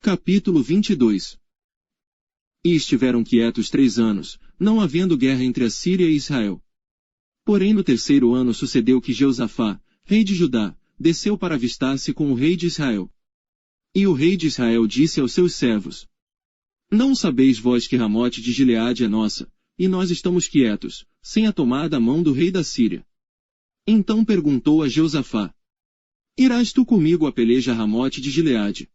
Capítulo 22. E estiveram quietos 3 anos, não havendo guerra entre a Síria e Israel. Porém no 3º ano sucedeu que Jeosafá, rei de Judá, desceu para avistar-se com o rei de Israel. E o rei de Israel disse aos seus servos: Não sabeis vós que Ramote de Gileade é nossa, e nós estamos quietos, sem a tomada a mão do rei da Síria? Então perguntou a Jeosafá: Irás tu comigo a peleja a Ramote de Gileade?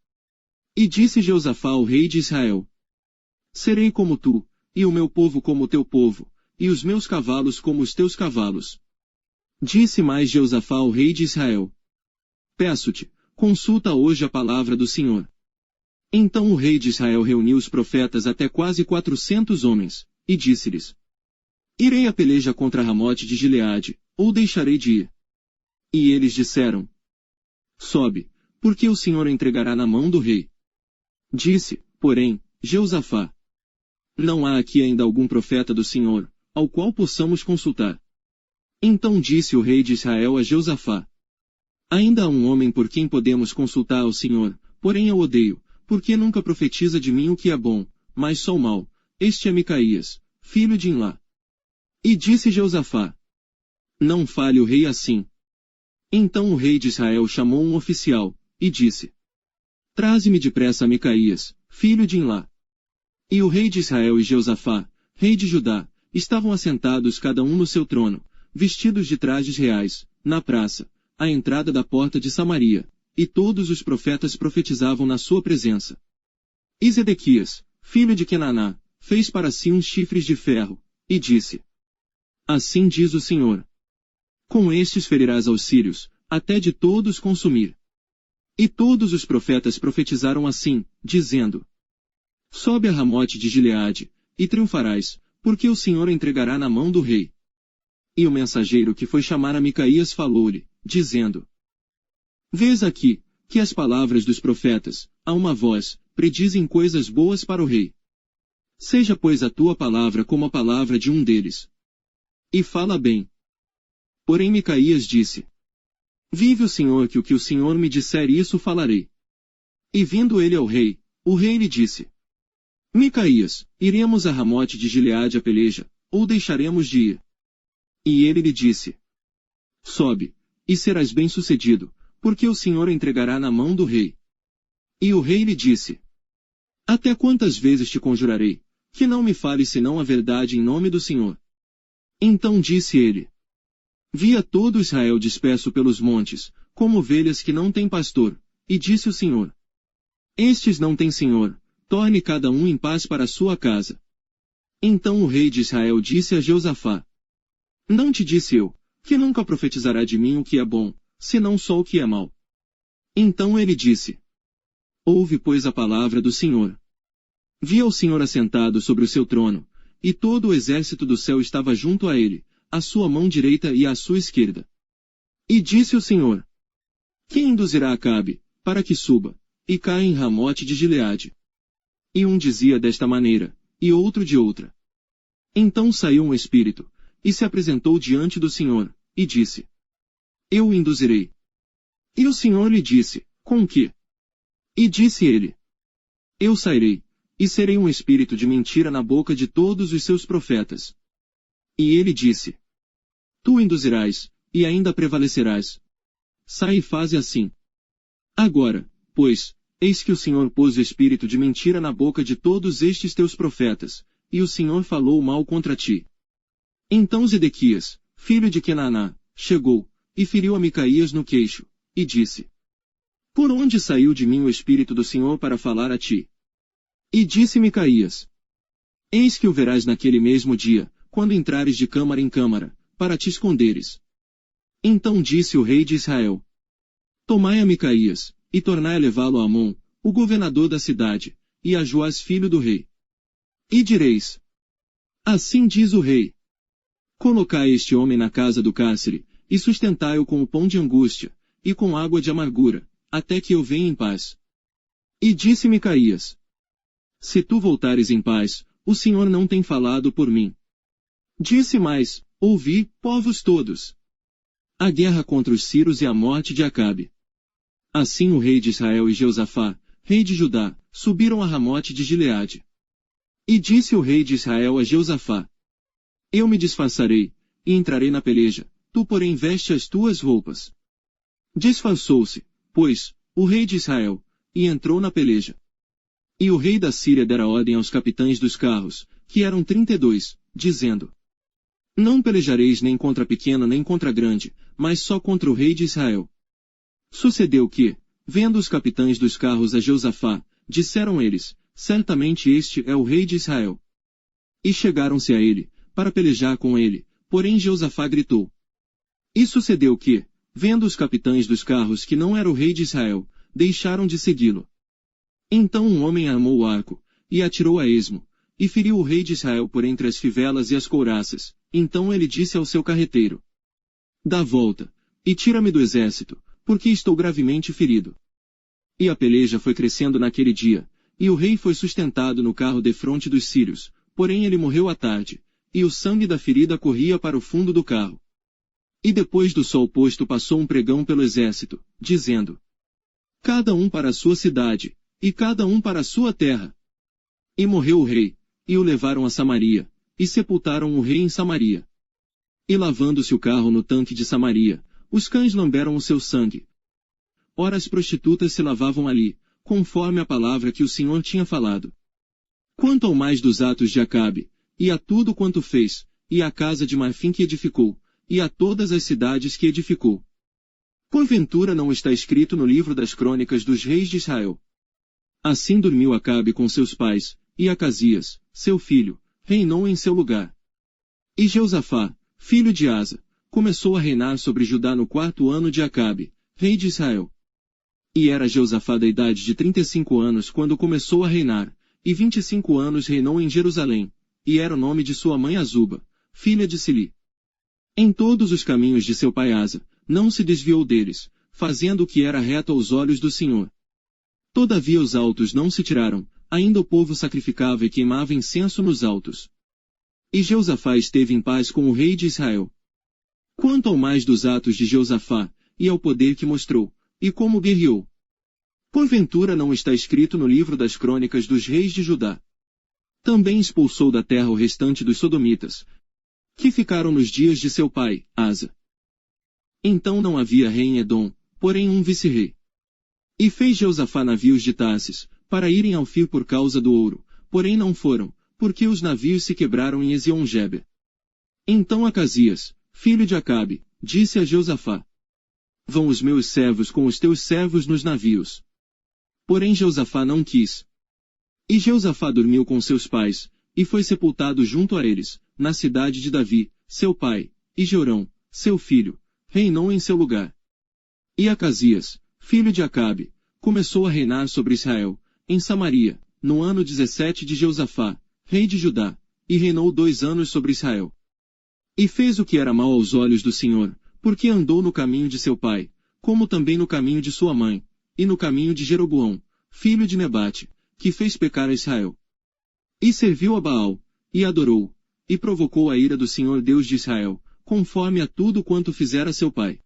E disse Jeosafá ao rei de Israel: Serei como tu, e o meu povo como o teu povo, e os meus cavalos como os teus cavalos. Disse mais Jeosafá ao rei de Israel: Peço-te, consulta hoje a palavra do Senhor. Então o rei de Israel reuniu os profetas até quase 400 homens, e disse-lhes: Irei a peleja contra Ramote de Gileade, ou deixarei de ir? E eles disseram: Sobe, porque o Senhor a entregará na mão do rei. Disse, porém, Jeosafá: Não há aqui ainda algum profeta do Senhor, ao qual possamos consultar. Então disse o rei de Israel a Jeosafá: Ainda há um homem por quem podemos consultar ao Senhor, porém eu odeio, porque nunca profetiza de mim o que é bom, mas só o mal. Este é Micaías, filho de Imlá. E disse Jeosafá: Não fale o rei assim. Então o rei de Israel chamou um oficial, e disse: Traze-me depressa a Micaías, filho de Imlá. E o rei de Israel e Jeosafá, rei de Judá, estavam assentados cada um no seu trono, vestidos de trajes reais, na praça, à entrada da porta de Samaria, e todos os profetas profetizavam na sua presença. E Zedequias, filho de Kenaná, fez para si uns chifres de ferro, e disse: Assim diz o Senhor: Com estes ferirás aos sírios, até de todos consumir. E todos os profetas profetizaram assim, dizendo: Sobe a Ramote de Gileade, e triunfarás, porque o Senhor a entregará na mão do rei. E o mensageiro que foi chamar a Micaías falou-lhe, dizendo: Vês aqui, que as palavras dos profetas, a uma voz, predizem coisas boas para o rei. Seja pois a tua palavra como a palavra de um deles. E fala bem. Porém Micaías disse: Vive o Senhor que o que o Senhor me disser isso falarei. E vindo ele ao rei, o rei lhe disse: Micaías, iremos a Ramote de Gileade a peleja, ou deixaremos de ir? E ele lhe disse: Sobe, e serás bem-sucedido, porque o Senhor a entregará na mão do rei. E o rei lhe disse: Até quantas vezes te conjurarei, que não me fales senão a verdade em nome do Senhor? Então disse ele: Via todo Israel disperso pelos montes, como ovelhas que não têm pastor, e disse o Senhor: Estes não têm senhor, torne cada um em paz para a sua casa. Então o rei de Israel disse a Jeosafá: Não te disse eu, que nunca profetizará de mim o que é bom, senão só o que é mal? Então ele disse: Ouve pois a palavra do Senhor. Via o Senhor assentado sobre o seu trono, e todo o exército do céu estava junto a ele, à sua mão direita e à sua esquerda. E disse o Senhor: Quem induzirá Acabe, para que suba, e caia em Ramote de Gileade? E um dizia desta maneira, e outro de outra. Então saiu um espírito, e se apresentou diante do Senhor, e disse: Eu o induzirei. E o Senhor lhe disse: Com que? E disse ele: Eu sairei, e serei um espírito de mentira na boca de todos os seus profetas. E ele disse: Tu o induzirás, e ainda prevalecerás. Sai e faze assim. Agora, pois, eis que o Senhor pôs o espírito de mentira na boca de todos estes teus profetas, e o Senhor falou mal contra ti. Então Zedequias, filho de Kenaná, chegou, e feriu a Micaías no queixo, e disse: Por onde saiu de mim o espírito do Senhor para falar a ti? E disse Micaías: Eis que o verás naquele mesmo dia, quando entrares de câmara em câmara, para te esconderes. Então disse o rei de Israel: Tomai a Micaías, e tornai a levá-lo a Amon, o governador da cidade, e a Joás filho do rei. E direis: Assim diz o rei: Colocai este homem na casa do cárcere, e sustentai-o com o pão de angústia, e com água de amargura, até que eu venha em paz. E disse Micaías: Se tu voltares em paz, o Senhor não tem falado por mim. Disse mais: Ouvi, povos todos. A guerra contra os sírios e a morte de Acabe. Assim o rei de Israel e Jeosafá, rei de Judá, subiram a Ramote de Gileade. E disse o rei de Israel a Jeosafá: Eu me disfarçarei, e entrarei na peleja, tu porém veste as tuas roupas. Disfarçou-se, pois, o rei de Israel, e entrou na peleja. E o rei da Síria dera ordem aos capitães dos carros, que eram 32, dizendo: Não pelejareis nem contra pequeno nem contra grande, mas só contra o rei de Israel. Sucedeu que, vendo os capitães dos carros a Jeosafá, disseram eles: Certamente este é o rei de Israel. E chegaram-se a ele, para pelejar com ele, porém Jeosafá gritou. E sucedeu que, vendo os capitães dos carros que não era o rei de Israel, deixaram de segui-lo. Então um homem armou o arco, e atirou a esmo, e feriu o rei de Israel por entre as fivelas e as couraças. Então ele disse ao seu carreteiro: Dá volta, e tira-me do exército, porque estou gravemente ferido. E a peleja foi crescendo naquele dia, e o rei foi sustentado no carro defronte dos sírios, porém ele morreu à tarde, e o sangue da ferida corria para o fundo do carro. E depois do sol posto passou um pregão pelo exército, dizendo: Cada um para a sua cidade, e cada um para a sua terra. E morreu o rei, e o levaram a Samaria, e sepultaram o rei em Samaria. E lavando-se o carro no tanque de Samaria, os cães lamberam o seu sangue. Ora as prostitutas se lavavam ali, conforme a palavra que o Senhor tinha falado. Quanto ao mais dos atos de Acabe, e a tudo quanto fez, e à casa de marfim que edificou, e a todas as cidades que edificou. Porventura não está escrito no livro das crônicas dos reis de Israel. Assim dormiu Acabe com seus pais, e Acasias, seu filho, reinou em seu lugar. E Jeosafá, filho de Asa, começou a reinar sobre Judá no 4º ano de Acabe, rei de Israel. E era Jeosafá da idade de 35 anos quando começou a reinar, e 25 anos reinou em Jerusalém, e era o nome de sua mãe Azuba, filha de Sili. Em todos os caminhos de seu pai Asa, não se desviou deles, fazendo o que era reto aos olhos do Senhor. Todavia os altos não se tiraram, ainda o povo sacrificava e queimava incenso nos altos. E Jeosafá esteve em paz com o rei de Israel. Quanto ao mais dos atos de Jeosafá, e ao poder que mostrou, e como guerreou. Porventura não está escrito no livro das crônicas dos reis de Judá. Também expulsou da terra o restante dos sodomitas, que ficaram nos dias de seu pai, Asa. Então não havia rei em Edom, porém um vice-rei. E fez Jeosafá navios de Tarsis, para irem ao Fir por causa do ouro, porém não foram, porque os navios se quebraram em Ezion-Geber. Então Acasias, filho de Acabe, disse a Jeosafá: Vão os meus servos com os teus servos nos navios. Porém Jeosafá não quis. E Jeosafá dormiu com seus pais, e foi sepultado junto a eles, na cidade de Davi, seu pai, e Jorão, seu filho, reinou em seu lugar. E Acasias, filho de Acabe, começou a reinar sobre Israel, em Samaria, no ano 17 de Jeosafá, rei de Judá, e reinou 2 anos sobre Israel. E fez o que era mal aos olhos do Senhor, porque andou no caminho de seu pai, como também no caminho de sua mãe, e no caminho de Jeroboão, filho de Nebate, que fez pecar a Israel. E serviu a Baal, e adorou, e provocou a ira do Senhor Deus de Israel, conforme a tudo quanto fizera seu pai.